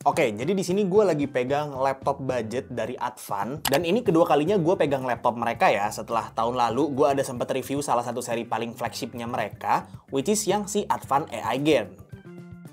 Oke, jadi di sini gue lagi pegang laptop budget dari Advan, dan ini kedua kalinya gue pegang laptop mereka ya. Setelah tahun lalu gue ada sempat review salah satu seri paling flagshipnya mereka, which is yang si Advan AI Gen.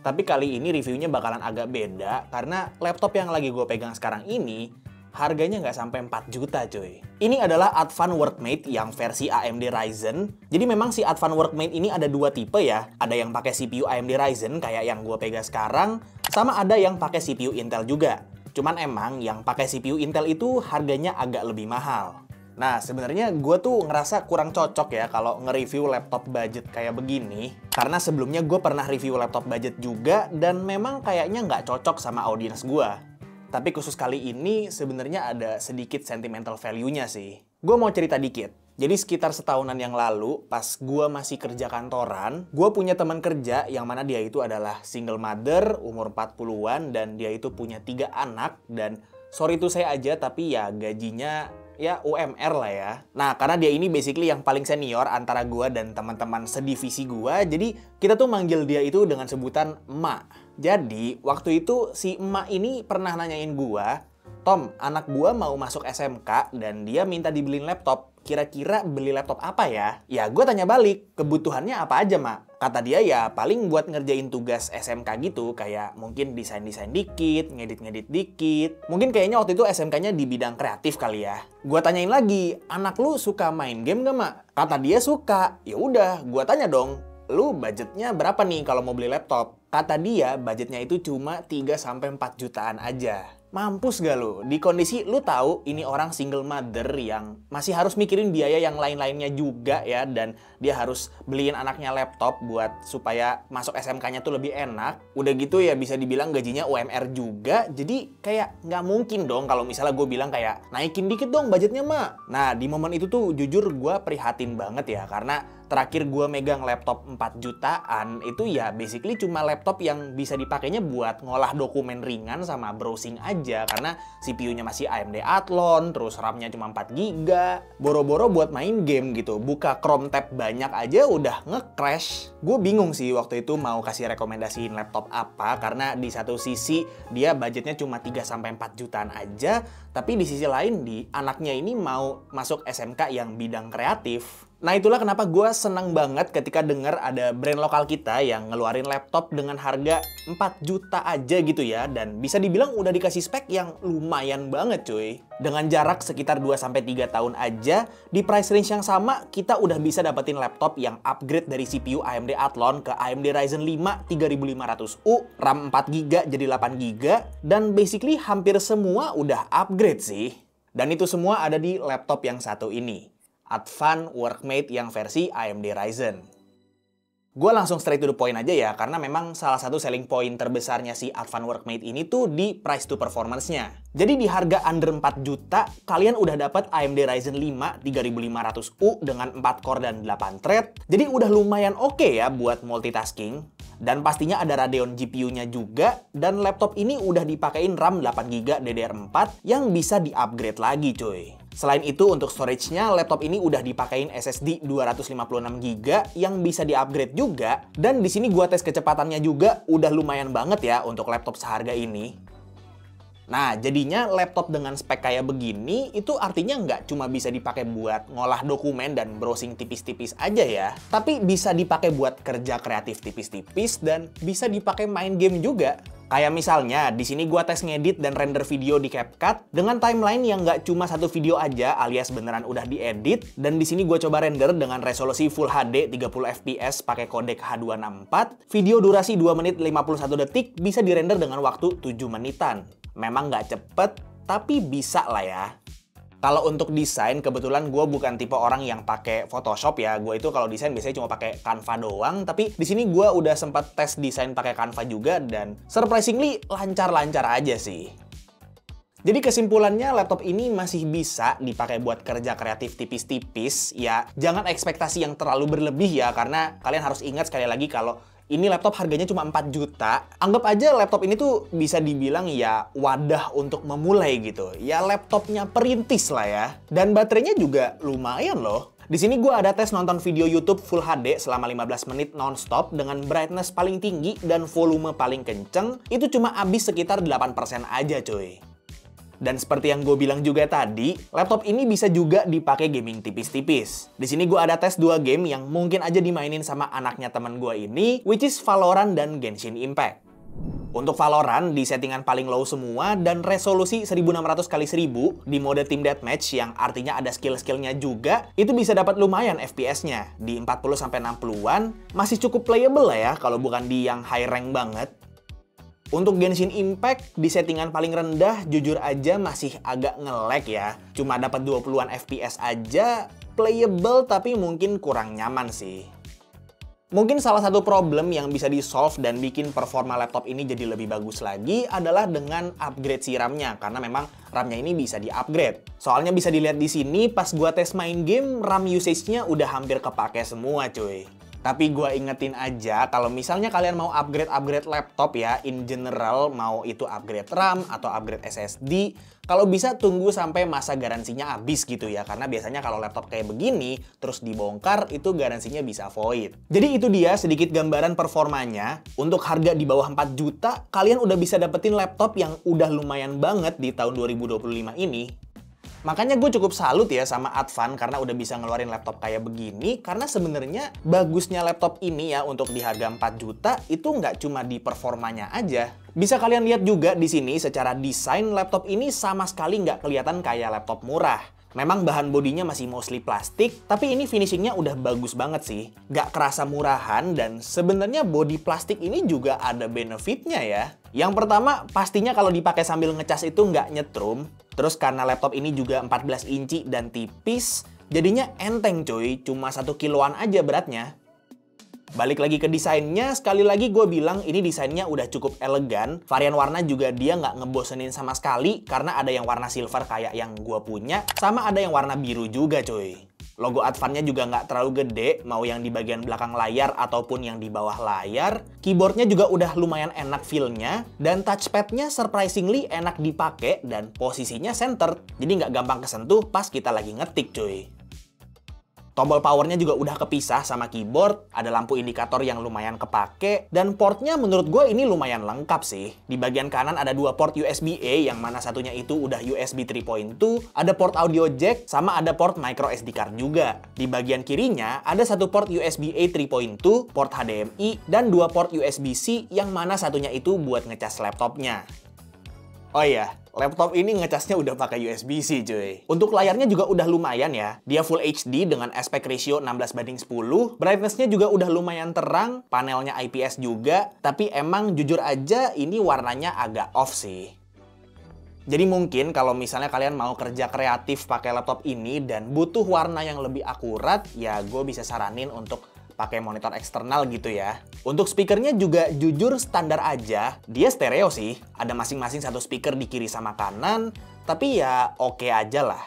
Tapi kali ini reviewnya bakalan agak beda karena laptop yang lagi gue pegang sekarang ini harganya nggak sampai 4 juta cuy. Ini adalah Advan Workmate yang versi AMD Ryzen. Jadi memang si Advan Workmate ini ada dua tipe ya. Ada yang pakai CPU AMD Ryzen kayak yang gue pegang sekarang, sama ada yang pakai CPU Intel juga. Cuman emang yang pakai CPU Intel itu harganya agak lebih mahal. Nah, sebenarnya gue tuh ngerasa kurang cocok ya kalau nge-review laptop budget kayak begini. Karena sebelumnya gue pernah review laptop budget juga dan memang kayaknya nggak cocok sama audiens gue. Tapi khusus kali ini sebenarnya ada sedikit sentimental value-nya sih. Gue mau cerita dikit. Jadi sekitar setahunan yang lalu, pas gue masih kerja kantoran, gue punya teman kerja yang mana dia itu adalah single mother, umur 40-an, dan dia itu punya 3 anak, dan sorry to say aja, tapi ya gajinya ya UMR lah ya. Nah, karena dia ini basically yang paling senior antara gue dan teman-teman sedivisi gue, jadi kita tuh manggil dia itu dengan sebutan emak. Jadi, waktu itu si emak ini pernah nanyain gua, "Tom, anak gua mau masuk SMK dan dia minta dibeliin laptop. Kira-kira beli laptop apa ya?" Ya, gua tanya balik, "Kebutuhannya apa aja, Mak?" Kata dia ya paling buat ngerjain tugas SMK gitu, kayak mungkin desain-desain dikit, ngedit-ngedit dikit. Mungkin kayaknya waktu itu SMK-nya di bidang kreatif kali ya. Gua tanyain lagi, "Anak lu suka main game gak, Mak?" Kata dia suka. Ya udah, gua tanya dong, "Lu budgetnya berapa nih kalau mau beli laptop?" Kata dia, budgetnya itu cuma 3-4 jutaan aja. Mampus gak lu? Di kondisi lu tahu ini orang single mother yang masih harus mikirin biaya yang lain-lainnya juga ya, dan dia harus beliin anaknya laptop buat supaya masuk SMK-nya tuh lebih enak. Udah gitu ya bisa dibilang gajinya UMR juga, jadi kayak nggak mungkin dong kalau misalnya gue bilang kayak naikin dikit dong budgetnya, Mak. Nah, di momen itu tuh jujur gue prihatin banget ya, karena terakhir gue megang laptop 4 jutaan itu ya basically cuma laptop yang bisa dipakainya buat ngolah dokumen ringan sama browsing aja, karena CPU-nya masih AMD Athlon, terus RAM-nya cuma 4 GB. Boro-boro buat main game gitu, buka Chrome tab banyak aja udah nge-crash. Gue bingung sih waktu itu mau kasih rekomendasiin laptop apa, karena di satu sisi dia budgetnya cuma 3-4 jutaan aja, tapi di sisi lain anaknya ini mau masuk SMK yang bidang kreatif. Nah, itulah kenapa gue senang banget ketika dengar ada brand lokal kita yang ngeluarin laptop dengan harga 4 juta aja gitu ya, dan bisa dibilang udah dikasih spek yang lumayan banget cuy. Dengan jarak sekitar 2-3 tahun aja, di price range yang sama, kita udah bisa dapetin laptop yang upgrade dari CPU AMD Athlon ke AMD Ryzen 5 3500U, RAM 4 GB jadi 8 GB, dan basically hampir semua udah upgrade sih. Dan itu semua ada di laptop yang satu ini, Advan Workmate yang versi AMD Ryzen. Gue langsung straight to the point aja ya, karena memang salah satu selling point terbesarnya si Advan Workmate ini tuh di price to performance-nya. Jadi di harga under 4 juta, kalian udah dapat AMD Ryzen 5 3500U dengan 4 core dan 8 thread. Jadi udah lumayan oke ya buat multitasking. Dan pastinya ada Radeon GPU-nya juga, dan laptop ini udah dipakein RAM 8 GB DDR4 yang bisa di-upgrade lagi cuy. Selain itu, untuk storage-nya, laptop ini udah dipakein SSD 256 GB yang bisa di-upgrade juga. Dan di sini gua tes kecepatannya juga udah lumayan banget ya untuk laptop seharga ini. Nah, jadinya laptop dengan spek kayak begini, itu artinya nggak cuma bisa dipakai buat ngolah dokumen dan browsing tipis-tipis aja ya. Tapi bisa dipakai buat kerja kreatif tipis-tipis dan bisa dipakai main game juga. Kayak misalnya, di sini gua tes ngedit dan render video di CapCut dengan timeline yang nggak cuma satu video aja alias beneran udah diedit. Dan di sini gua coba render dengan resolusi Full HD 30 fps pakai kodek H264. Video durasi 2 menit 51 detik bisa dirender dengan waktu 7 menitan. Memang nggak cepet, tapi bisa lah ya. Kalau untuk desain, kebetulan gue bukan tipe orang yang pakai Photoshop ya. Gue itu kalau desain biasanya cuma pakai Canva doang. Tapi di sini gue udah sempat tes desain pakai Canva juga dan surprisingly lancar-lancar aja sih. Jadi kesimpulannya, laptop ini masih bisa dipakai buat kerja kreatif tipis-tipis. Ya, jangan ekspektasi yang terlalu berlebih ya, karena kalian harus ingat sekali lagi kalau ini laptop harganya cuma 4 juta. Anggap aja laptop ini tuh bisa dibilang ya wadah untuk memulai gitu. Ya laptopnya perintis lah ya. Dan baterainya juga lumayan loh. Di sini gue ada tes nonton video YouTube Full HD selama 15 menit non-stop dengan brightness paling tinggi dan volume paling kenceng, itu cuma habis sekitar 8% aja coy. Dan seperti yang gue bilang juga tadi, laptop ini bisa juga dipakai gaming tipis-tipis. Di sini gue ada tes 2 game yang mungkin aja dimainin sama anaknya temen gue ini, which is Valorant dan Genshin Impact. Untuk Valorant di settingan paling low semua dan resolusi 1600x1000 di mode Team Deathmatch yang artinya ada skill-skillnya juga, itu bisa dapat lumayan FPS-nya di 40-60-an, masih cukup playable lah ya kalau bukan di yang high rank banget. Untuk Genshin Impact, di settingan paling rendah, jujur aja masih agak nge-lag ya. Cuma dapat 20-an FPS aja, playable tapi mungkin kurang nyaman sih. Mungkin salah satu problem yang bisa di-solve dan bikin performa laptop ini jadi lebih bagus lagi adalah dengan upgrade si RAM-nya, karena memang RAM-nya ini bisa di-upgrade. Soalnya bisa dilihat di sini, pas gua tes main game, RAM usage-nya udah hampir kepake semua cuy. Tapi gue ingetin aja, kalau misalnya kalian mau upgrade laptop ya, in general, mau itu upgrade RAM atau upgrade SSD, kalau bisa tunggu sampai masa garansinya habis gitu ya. Karena biasanya kalau laptop kayak begini, terus dibongkar, itu garansinya bisa void. Jadi itu dia sedikit gambaran performanya. Untuk harga di bawah 4 juta, kalian udah bisa dapetin laptop yang udah lumayan banget di tahun 2025 ini. Makanya gue cukup salut ya sama Advan karena udah bisa ngeluarin laptop kayak begini, karena sebenarnya bagusnya laptop ini ya untuk di harga 4 juta itu nggak cuma di performanya aja. Bisa kalian lihat juga di sini secara desain laptop ini sama sekali nggak kelihatan kayak laptop murah. Memang bahan bodinya masih mostly plastik, tapi ini finishingnya udah bagus banget sih. Nggak kerasa murahan dan sebenarnya body plastik ini juga ada benefitnya ya. Yang pertama, pastinya kalau dipakai sambil ngecas itu nggak nyetrum. Terus karena laptop ini juga 14 inci dan tipis, jadinya enteng coy, cuma 1 kiloan aja beratnya. Balik lagi ke desainnya, sekali lagi gue bilang ini desainnya udah cukup elegan. Varian warna juga dia nggak ngebosenin sama sekali, karena ada yang warna silver kayak yang gue punya, sama ada yang warna biru juga coy. Logo Advan-nya juga nggak terlalu gede, mau yang di bagian belakang layar ataupun yang di bawah layar. Keyboardnya juga udah lumayan enak feel-nya, dan touchpad-nya surprisingly enak dipakai dan posisinya center, jadi nggak gampang kesentuh pas kita lagi ngetik cuy. Tombol powernya juga udah kepisah sama keyboard, ada lampu indikator yang lumayan kepake, dan portnya menurut gue ini lumayan lengkap sih. Di bagian kanan ada 2 port USB-A, yang mana satunya itu udah USB 3.2, ada port audio jack, sama ada port micro SD card juga. Di bagian kirinya ada 1 port USB-A 3.2, port HDMI, dan 2 port USB-C, yang mana satunya itu buat ngecas laptopnya. Oh iya, laptop ini ngecasnya udah pakai USB-C cuy. Untuk layarnya juga udah lumayan ya. Dia Full HD dengan aspect ratio 16:10. Brightness-nya juga udah lumayan terang. Panelnya IPS juga. Tapi emang jujur aja ini warnanya agak off sih. Jadi mungkin kalau misalnya kalian mau kerja kreatif pakai laptop ini dan butuh warna yang lebih akurat, ya gue bisa saranin untuk pakai monitor eksternal gitu ya. Untuk speakernya juga jujur standar aja. Dia stereo sih. Ada masing-masing 1 speaker di kiri sama kanan. Tapi ya oke aja lah.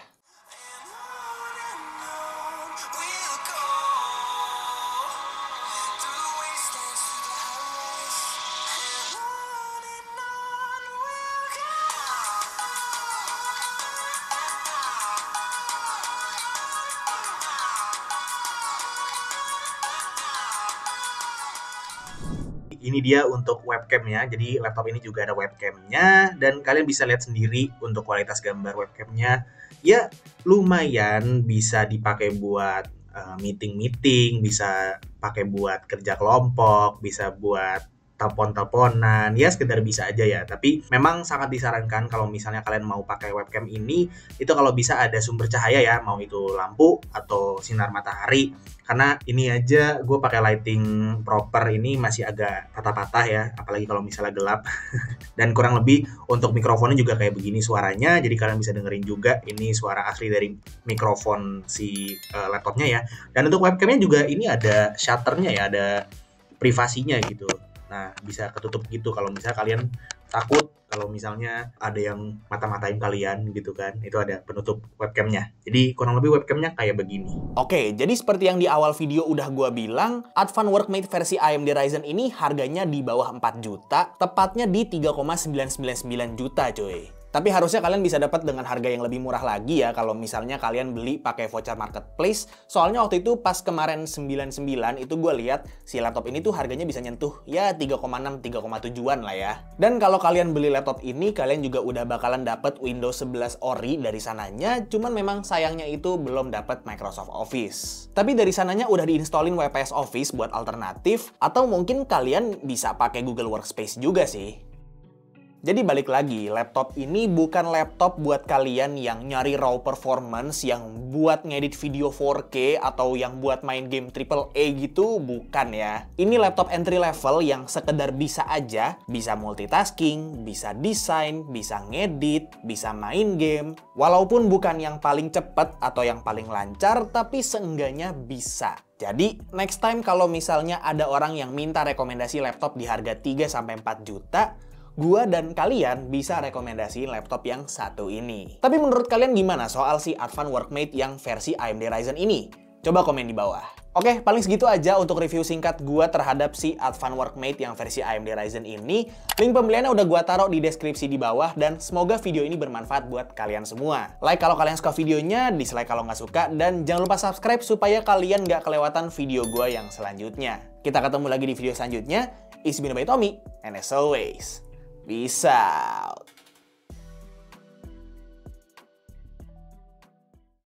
Ini dia untuk webcamnya, jadi laptop ini juga ada webcamnya, dan kalian bisa lihat sendiri untuk kualitas gambar webcamnya. Ya lumayan bisa dipakai buat meeting-meeting, bisa pakai buat kerja kelompok, bisa buat telepon-teleponan, ya sekedar bisa aja ya. Tapi memang sangat disarankan kalau misalnya kalian mau pakai webcam ini, itu kalau bisa ada sumber cahaya ya, mau itu lampu atau sinar matahari. Karena ini aja gue pakai lighting proper ini masih agak patah-patah ya, apalagi kalau misalnya gelap. Dan kurang lebih untuk mikrofonnya juga kayak begini suaranya, jadi kalian bisa dengerin juga ini suara asli dari mikrofon si laptopnya ya. Dan untuk webcamnya juga ini ada shutternya ya, ada privasinya gitu. Nah, bisa ketutup gitu kalau misalnya kalian takut kalau misalnya ada yang mata-matain kalian gitu kan. Itu ada penutup webcamnya. Jadi kurang lebih webcamnya kayak begini. Oke, jadi seperti yang di awal video udah gua bilang, Advan Workmate versi AMD Ryzen ini harganya di bawah 4 juta, tepatnya di 3,999 juta coy. Tapi harusnya kalian bisa dapat dengan harga yang lebih murah lagi ya kalau misalnya kalian beli pakai voucher marketplace. Soalnya waktu itu pas kemarin 99 itu gue lihat si laptop ini tuh harganya bisa nyentuh ya 3,6 3,7-an lah ya. Dan kalau kalian beli laptop ini kalian juga udah bakalan dapat Windows 11 Ori dari sananya, cuman memang sayangnya itu belum dapat Microsoft Office. Tapi dari sananya udah diinstallin WPS Office buat alternatif, atau mungkin kalian bisa pakai Google Workspace juga sih. Jadi balik lagi, laptop ini bukan laptop buat kalian yang nyari raw performance, yang buat ngedit video 4K, atau yang buat main game AAA gitu, bukan ya. Ini laptop entry level yang sekedar bisa aja, bisa multitasking, bisa desain, bisa ngedit, bisa main game. Walaupun bukan yang paling cepet atau yang paling lancar, tapi seenggaknya bisa. Jadi, next time kalau misalnya ada orang yang minta rekomendasi laptop di harga 3-4 juta, gua dan kalian bisa rekomendasiin laptop yang satu ini. Tapi menurut kalian gimana soal si Advan Workmate yang versi AMD Ryzen ini? Coba komen di bawah. Oke, paling segitu aja untuk review singkat gua terhadap si Advan Workmate yang versi AMD Ryzen ini. Link pembeliannya udah gua taruh di deskripsi di bawah, dan semoga video ini bermanfaat buat kalian semua. Like kalau kalian suka videonya, dislike kalau nggak suka, dan jangan lupa subscribe supaya kalian nggak kelewatan video gua yang selanjutnya. Kita ketemu lagi di video selanjutnya. It's been by Tommy, and as always, peace out.